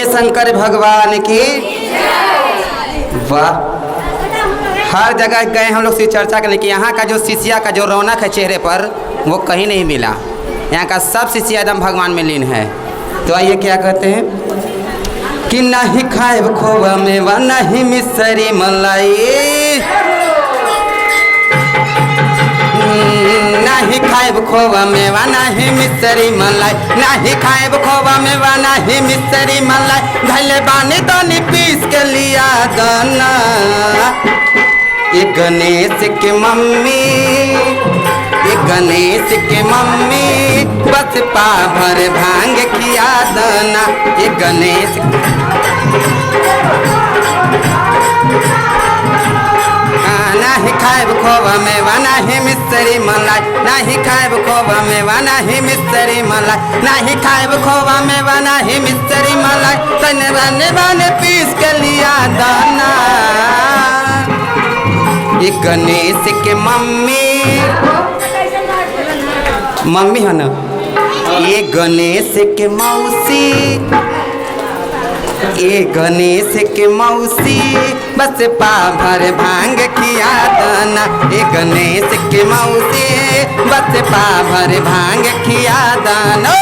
शंकर भगवान की वाह। हर जगह गए हम लोग से चर्चा करने की यहाँ का जो शिष्या का जो रौनक है चेहरे पर वो कहीं नहीं मिला। यहाँ का सब शिष्या एकदम भगवान में लीन है। तो आइए क्या कहते हैं कि नहीं खाए खोवा मेवा नहीं मिसरी मलाई, नहीं खाए खोवा मेवा नहीं मिसरी मलाई, नहीं खाए खोवा मेवा नहीं मिसरी मलाई, धैले बानी दानी पीस के लिया दाना। ये गणेश के मम्मी, ये गणेश के मम्मी बस पाभर भांग किया दाना। ये गणेश नहीं खाए खोवा मेवा नहीं मिसरी मलाई, नहीं खाए खोवा मेवा नहीं मिसरी मलाई, नहीं खाए खोवा मेवा नहीं मिसरी मलाई, तने बने बने पीस के लिया दाना। ये गणेश के मम्मी मम्मी है ना, ये गणेश के मौसी, ये गणेश के मौसी बस पाभर भांग किया दाना। ये गणेश के मौसी बस पाभर भांग किया दाना।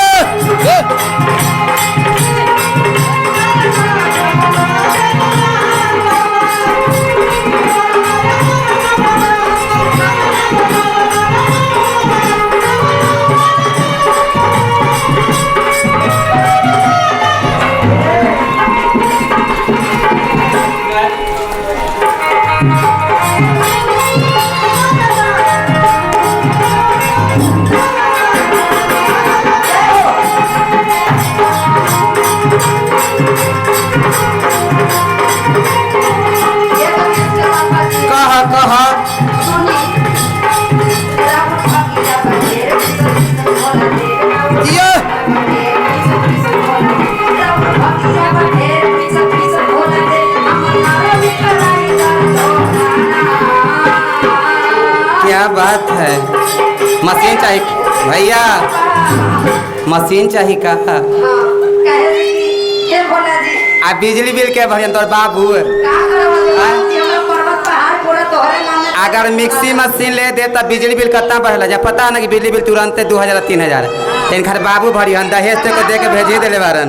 क्या बात है, मशीन चाहिए भैया, मशीन चाहिए का। आ बिजली बिल के भरियन तोर बाबू अगर मिक्सी मशीन ले दे तब बिजली बिल कितना बढ़ला जा पता ना कि बिजली बिल तुरंत 2000 3000 इन घर बाबू भरियन दहेज को दे के भेज दिले बारन।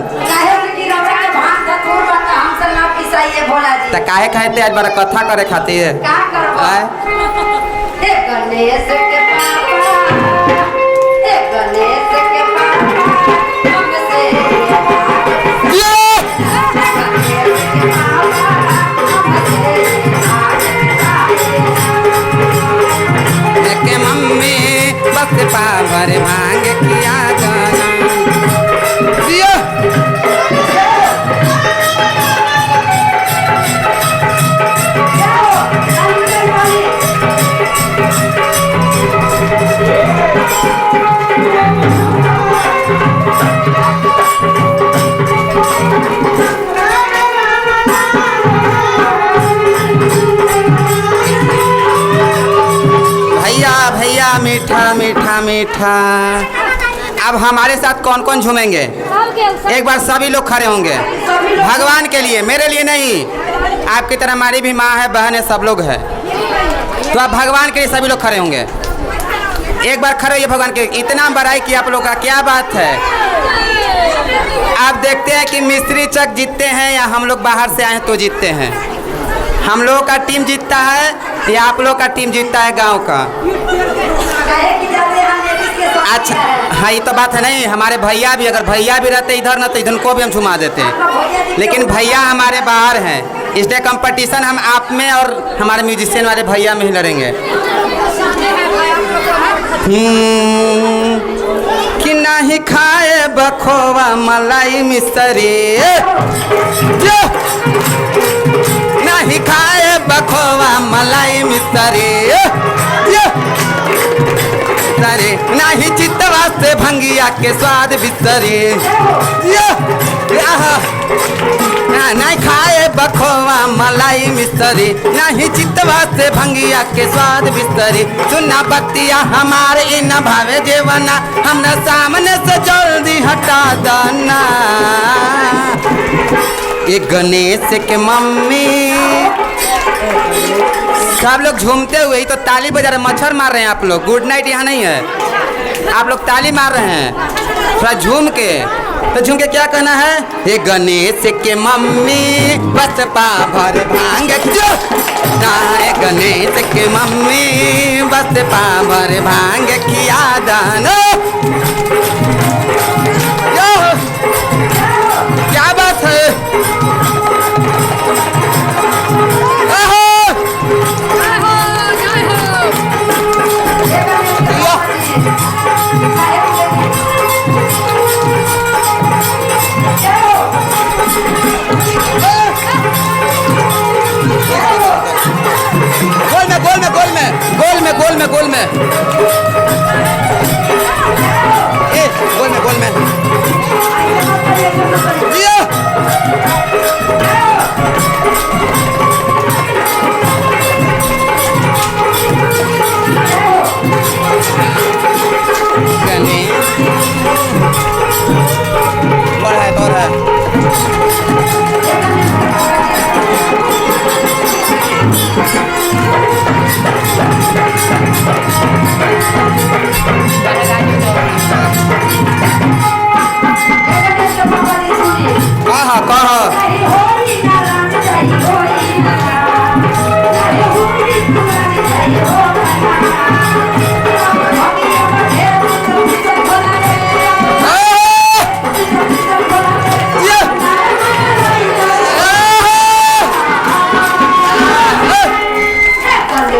तो काहे खाते आज बड़ा कथा करे खातिर गणेश के पापा, गणेश के पापा हमसे के मम्मी बस पाभर भांग किया गाना। भैया मीठा मीठा मीठा। अब हमारे साथ कौन कौन झूमेंगे? एक बार सभी लोग खड़े होंगे भगवान के लिए, मेरे लिए नहीं। आपकी तरह हमारी भी माँ है, बहन है, सब लोग हैं। तो आप भगवान के लिए सभी लोग खड़े होंगे। एक बार खड़े होइए भगवान के। इतना बड़ाई की आप लोग का, क्या बात है। आप देखते हैं कि मिस्त्री चक जीतते हैं या हम लोग बाहर से आए तो जीतते हैं। हम लोगों का टीम जीतता है या आप लोग का टीम जीतता है गांव का? अच्छा हाँ, ये तो बात है नहीं। हमारे भैया भी, अगर भैया भी रहते इधर ना तो इधर को भी हम घुमा देते हैं, लेकिन भैया हमारे बाहर हैं, इसलिए कंपटीशन हम आप में और हमारे म्यूजिशियन वाले भैया में ही लड़ेंगे। कि नहीं खाए बखोवा मलाई मिसरी, नहीं खाए बखोवा मलाई मिसरी, नहीं चितवा से भंगिया के स्वाद बिसरी, नहीं खाए बखोवा मलाई मिसरी, नहीं चितवा से भंगिया के स्वाद बिसरी। सुना बतिया हमारे इन भावे जेवना, हम सामने से जल्दी हटा देना। एक गणेश के मम्मी। सब लोग झूमते हुए ही तो ताली बजा रहे, मच्छर मार रहे हैं आप लोग। गुड नाइट यहाँ नहीं है, आप लोग ताली मार रहे हैं थोड़ा झूम के। तो झूम के क्या कहना है? ये गणेश के मम्मी बस भर भांग जो ना, गणेश के मम्मी बस भर भांग खिया दानो।